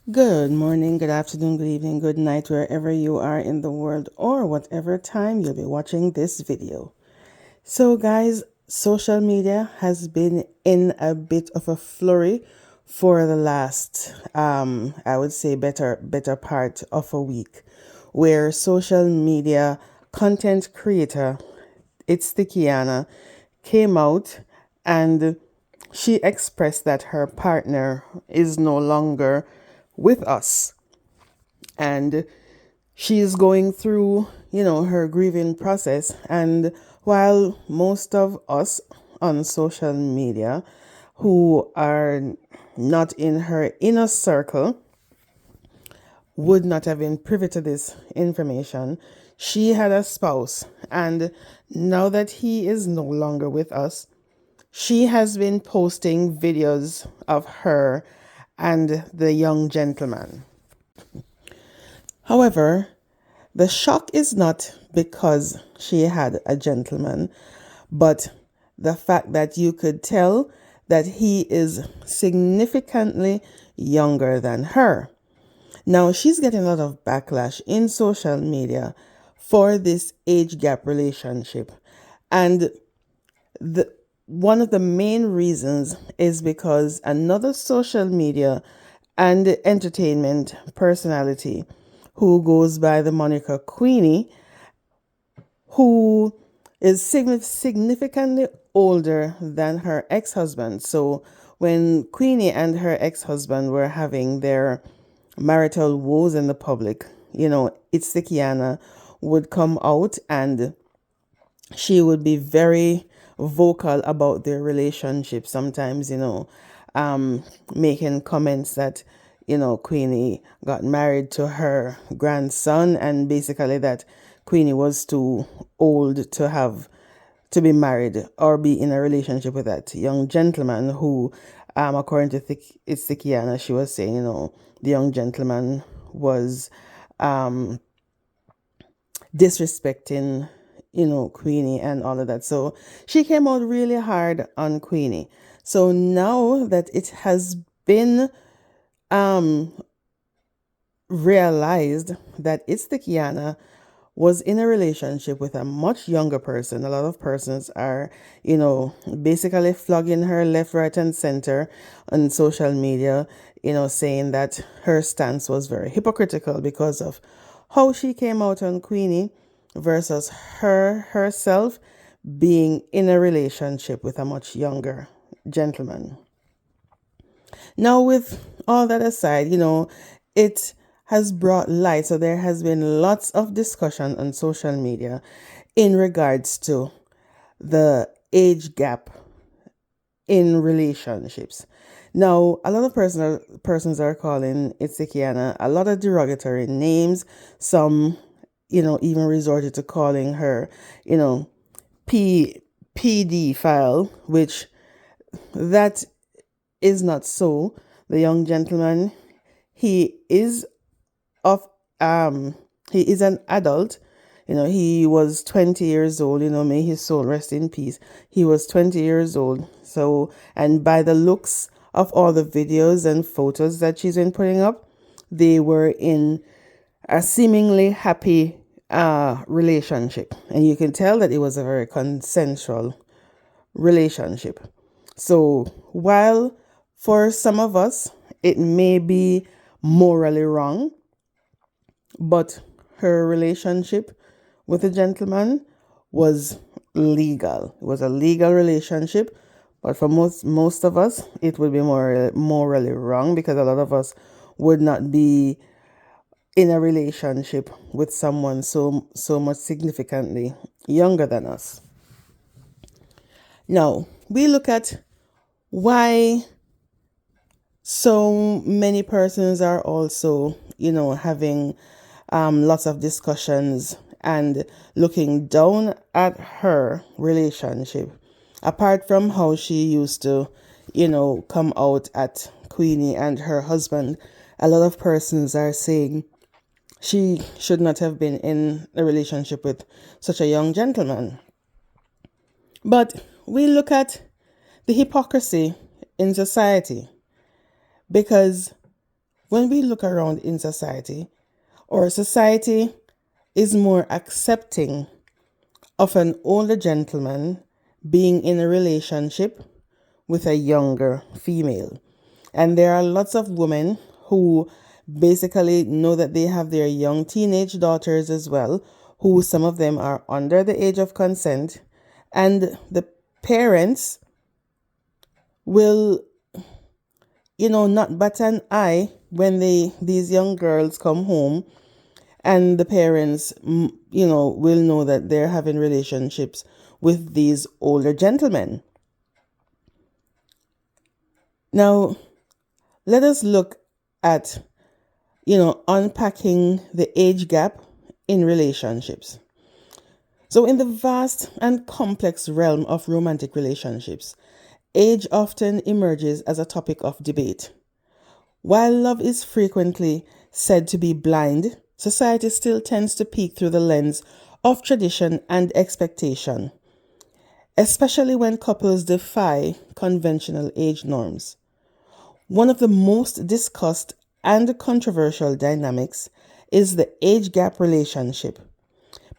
Good morning, good afternoon, good evening, good night, wherever you are in the world or whatever time you'll be watching this video. So, guys, social media has been in a bit of a flurry for the last, I would say, better part of a week, where social media content creator, it's Tikiana, came out and she expressed that her partner is no longer with us and she's going through, her grieving process. And while most of us on social media who are not in her inner circle would not have been privy to this information, she had a spouse. And now that he is no longer with us, she has been posting videos of her and the young gentleman. However, the shock is not because she had a gentleman, but the fact that you could tell that he is significantly younger than her. Now, she's getting a lot of backlash in social media for this age gap relationship. And the one of the main reasons is because another social media and entertainment personality who goes by the moniker Queenie, who is significantly older than her ex-husband. So when Queenie and her ex-husband were having their marital woes in the public, it's Kiana would come out and she would be very vocal about their relationship. Sometimes, making comments that, Queenie got married to her grandson, and basically that Queenie was too old to be married or be in a relationship with that young gentleman who, according to Sikiana, she was saying, the young gentleman was disrespecting, Queenie and all of that. So she came out really hard on Queenie. So now that it has been realized that it's the Kiana was in a relationship with a much younger person. A lot of persons are, basically flogging her left, right, and center on social media, saying that her stance was very hypocritical because of how she came out on Queenie versus her herself being in a relationship with a much younger gentleman. Now, with all that aside, it has brought light. So there has been lots of discussion on social media in regards to the age gap in relationships. Now, a lot of persons are calling Itzikiana a lot of derogatory names. Some, even resorted to calling her, PD file, which that is not so. The young gentleman, he is of he is an adult. He was 20 years old. May his soul rest in peace. He was 20 years old. So, and by the looks of all the videos and photos that she's been putting up, they were in a seemingly happy relationship. And you can tell that it was a very consensual relationship. So while for some of us it may be morally wrong, but her relationship with a gentleman was legal. It was a legal relationship, but for most of us it would be more morally wrong because a lot of us would not be in a relationship with someone so much significantly younger than us. Now, we look at why so many persons are also, having lots of discussions and looking down at her relationship. Apart from how she used to, come out at Queenie and her husband, a lot of persons are saying she should not have been in a relationship with such a young gentleman. But we look at the hypocrisy in society because when we look around in society, our society is more accepting of an older gentleman being in a relationship with a younger female. And there are lots of women who basically know that they have their young teenage daughters as well, who some of them are under the age of consent, and the parents will, not bat an eye when these young girls come home, and the parents, will know that they're having relationships with these older gentlemen. Now, let us look at, unpacking the age gap in relationships. So, in the vast and complex realm of romantic relationships, age often emerges as a topic of debate. While love is frequently said to be blind, society still tends to peek through the lens of tradition and expectation, especially when couples defy conventional age norms. One of the most discussed and controversial dynamics is the age gap relationship,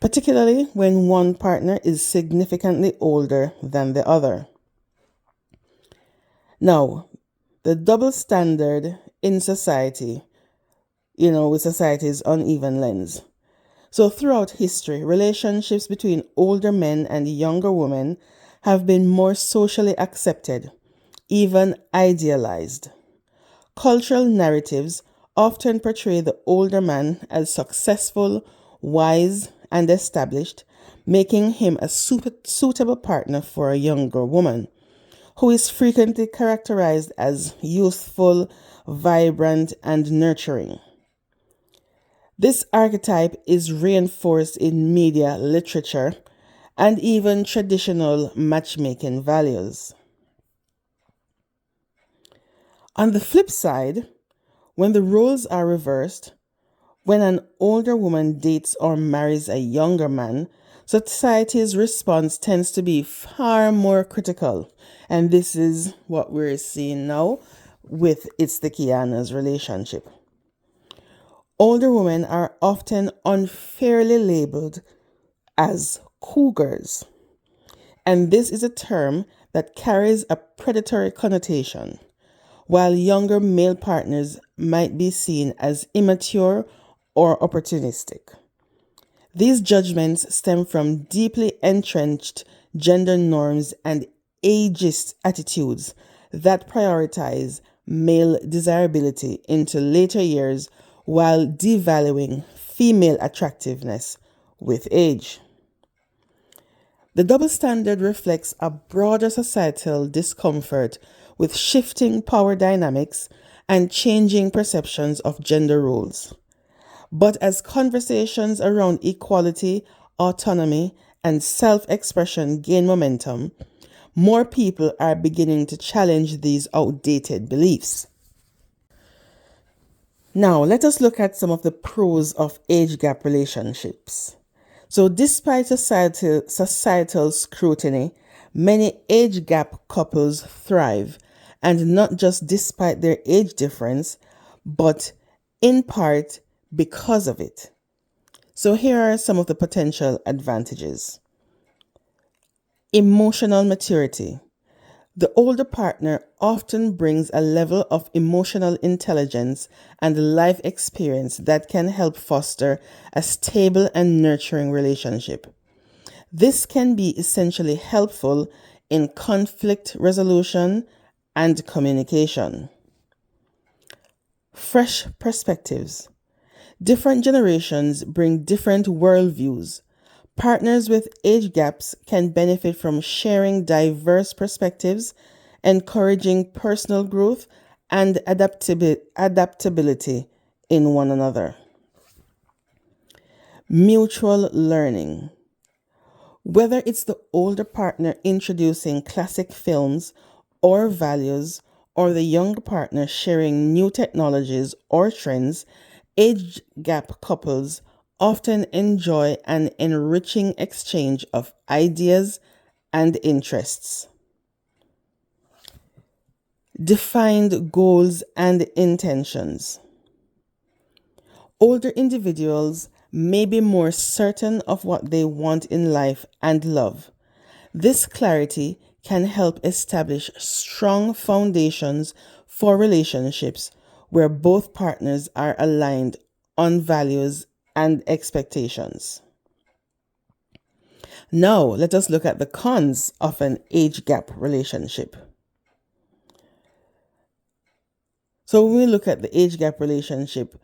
particularly when one partner is significantly older than the other. Now, the double standard in society, with society's uneven lens. So, throughout history, relationships between older men and younger women have been more socially accepted, even idealized. Cultural narratives often portray the older man as successful, wise, and established, making him a suitable partner for a younger woman, who is frequently characterized as youthful, vibrant, and nurturing. This archetype is reinforced in media, literature, and even traditional matchmaking values. On the flip side, when the roles are reversed, when an older woman dates or marries a younger man, society's response tends to be far more critical. And this is what we're seeing now with It's the Kiana's relationship. Older women are often unfairly labeled as cougars. And this is a term that carries a predatory connotation, while younger male partners might be seen as immature or opportunistic. These judgments stem from deeply entrenched gender norms and ageist attitudes that prioritize male desirability into later years while devaluing female attractiveness with age. The double standard reflects a broader societal discomfort with shifting power dynamics and changing perceptions of gender roles. But as conversations around equality, autonomy, and self-expression gain momentum, more people are beginning to challenge these outdated beliefs. Now, let us look at some of the pros of age gap relationships. So, despite societal scrutiny, many age gap couples thrive, and not just despite their age difference, but in part because of it. So, here are some of the potential advantages. Emotional maturity. The older partner often brings a level of emotional intelligence and life experience that can help foster a stable and nurturing relationship. This can be essentially helpful in conflict resolution and communication. Fresh perspectives. Different generations bring different worldviews. Partners with age gaps can benefit from sharing diverse perspectives, encouraging personal growth and adaptability in one another. Mutual learning. Whether it's the older partner introducing classic films or values, or the younger partner sharing new technologies or trends, age gap couples often enjoy an enriching exchange of ideas and interests. Defined goals and intentions. Older individuals may be more certain of what they want in life and love. This clarity can help establish strong foundations for relationships where both partners are aligned on values and expectations. Now, let us look at the cons of an age gap relationship. So, when we look at the age gap relationship,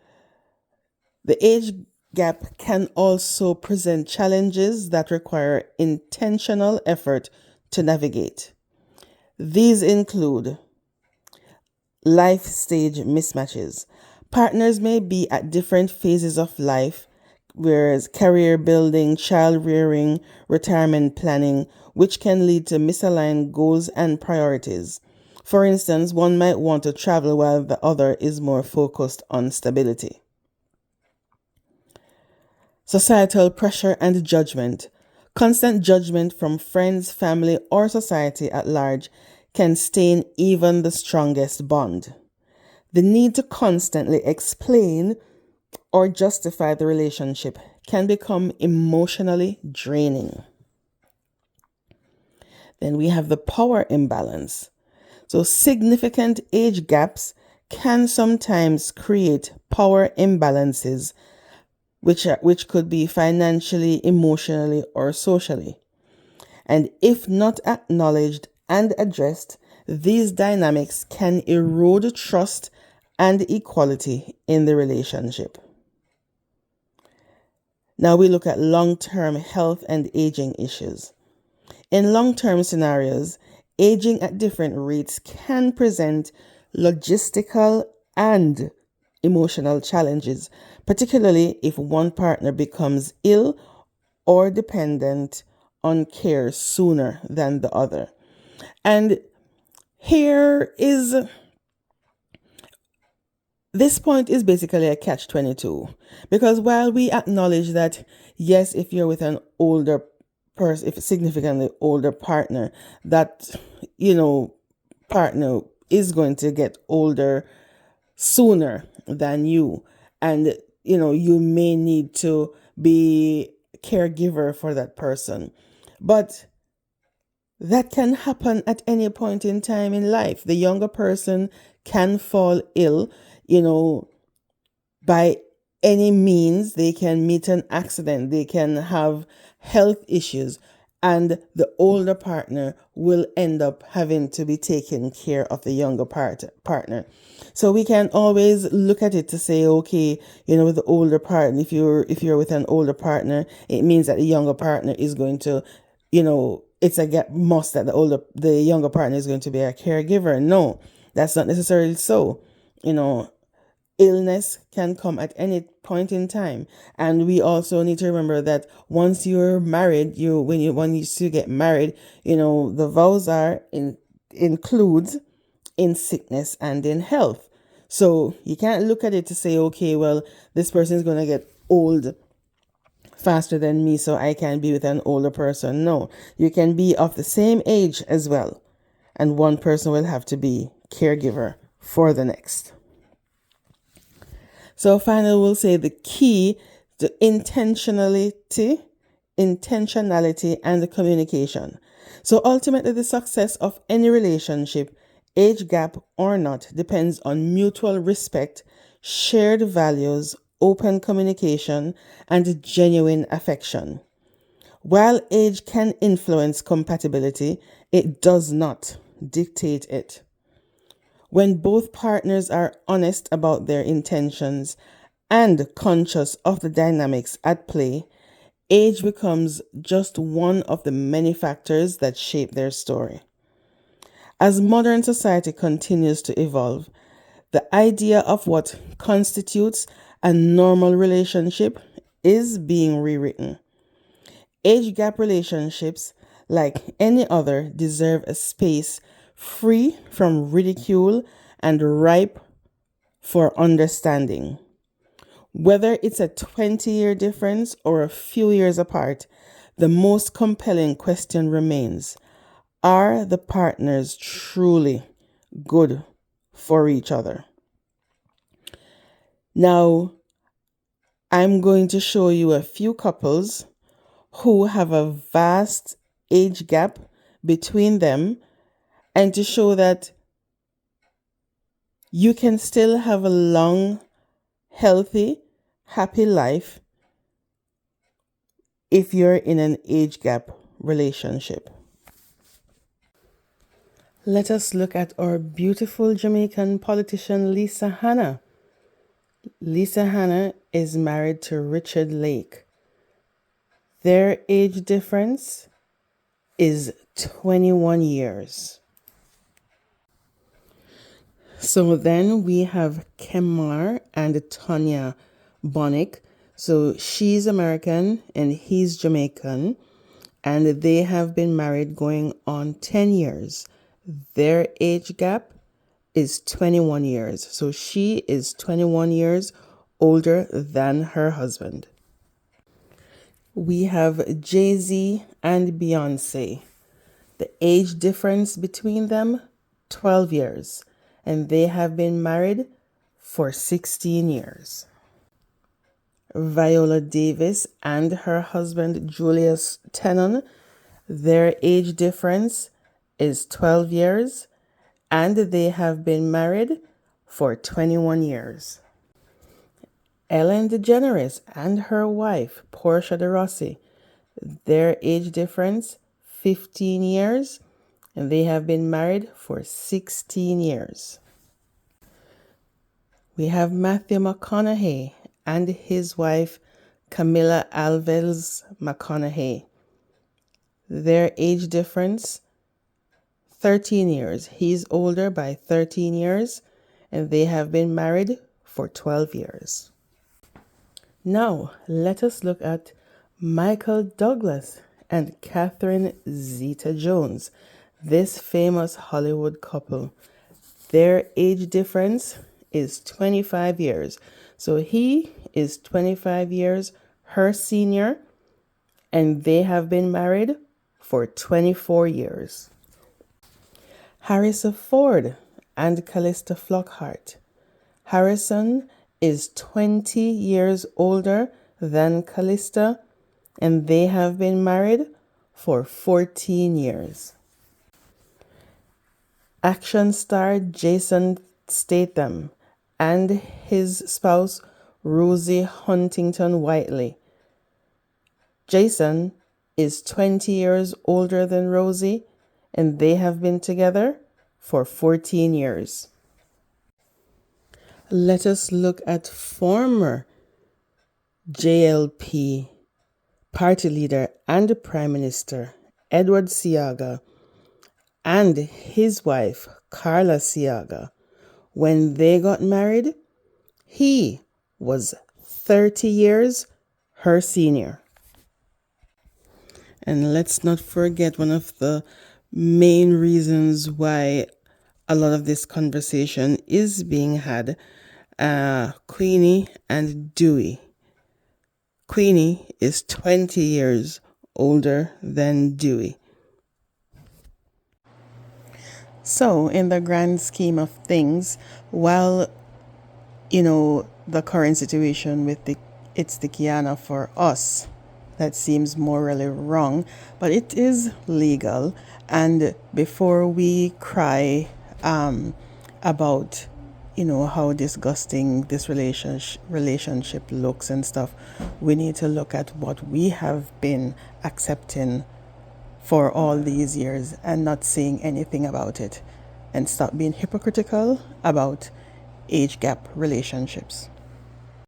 the age gap can also present challenges that require intentional effort to navigate. These include life stage mismatches. Partners may be at different phases of life, whereas career building, child rearing, retirement planning, which can lead to misaligned goals and priorities. For instance, one might want to travel while the other is more focused on stability. Societal pressure and judgment. Constant judgment from friends, family, or society at large can stain even the strongest bond. The need to constantly explain or justify the relationship can become emotionally draining. Then we have the power imbalance. So, significant age gaps can sometimes create power imbalances which could be financially, emotionally, or socially. And if not acknowledged and addressed, these dynamics can erode trust and equality in the relationship. Now we look at long-term health and aging issues. In long-term scenarios, aging at different rates can present logistical and emotional challenges, particularly if one partner becomes ill or dependent on care sooner than the other. And here is this point is basically a catch-22, because while we acknowledge that yes, if you're with an older person, if a significantly older partner, that partner is going to get older sooner than you, and you may need to be caregiver for that person, but that can happen at any point in time in life. The younger person can fall ill, by any means. They can meet an accident, they can have health issues, and the older partner will end up having to be taking care of the younger partner. So we can always look at it to say, okay, with the older partner, if you're with an older partner, it means that the younger partner is going to, it's a must that the younger partner is going to be a caregiver. No, that's not necessarily so. Illness can come at any point in time, and we also need to remember that once you're married, when you still get married, the vows includes in sickness and in health. So you can't look at it to say, okay, well, this person is going to get old faster than me, so I can be with an older person. No, you can be of the same age as well, and one person will have to be caregiver for the next. So finally, we'll say the key to intentionality, and the communication. So ultimately, the success of any relationship, age gap or not, depends on mutual respect, shared values, open communication, and genuine affection. While age can influence compatibility, it does not dictate it. When both partners are honest about their intentions and conscious of the dynamics at play, age becomes just one of the many factors that shape their story. As modern society continues to evolve, the idea of what constitutes a normal relationship is being rewritten. Age gap relationships, like any other, deserve a space free from ridicule and ripe for understanding. Whether it's a 20-year difference or a few years apart, the most compelling question remains: are the partners truly good for each other? Now, I'm going to show you a few couples who have a vast age gap between them, and to show that you can still have a long, healthy, happy life if you're in an age gap relationship. Let us look at our beautiful Jamaican politician Lisa Hanna. Lisa Hanna is married to Richard Lake. Their age difference is 21 years. So then we have Kemar and Tonya Bonick. So she's American and he's Jamaican, and they have been married going on 10 years. Their age gap is 21 years. So she is 21 years older than her husband. We have Jay-Z and Beyonce. The age difference between them, 12 years. And they have been married for 16 years. Viola Davis and her husband Julius Tenon, their age difference is 12 years, and they have been married for 21 years. Ellen DeGeneres and her wife Portia de Rossi, their age difference 15 years, and they have been married for 16 years. We have Matthew McConaughey and his wife Camilla Alves McConaughey. Their age difference 13 years. He's older by 13 years, and they have been married for 12 years. Now, let us look at Michael Douglas and Catherine Zeta-Jones, this famous Hollywood couple. Their age difference is 25 years. So he is 25 years her senior, and they have been married for 24 years. Harrison Ford and Callista Flockhart. Harrison is 20 years older than Callista, and they have been married for 14 years. Action star Jason Statham and his spouse Rosie Huntington Whiteley. Jason is 20 years older than Rosie, and they have been together for 14 years. Let us look at former JLP party leader and Prime Minister Edward Seaga and his wife Carla Seaga. When they got married, he was 30 years her senior. And let's not forget one of the main reasons why a lot of this conversation is being had, Queenie and Dewey. Queenie is 20 years older than Dewey. So, in the grand scheme of things, while, the current situation with it's the Kiana for us, that seems morally wrong, but it is legal. And before we cry about, how disgusting this relationship looks and stuff, we need to look at what we have been accepting for all these years and not saying anything about it, and stop being hypocritical about age gap relationships.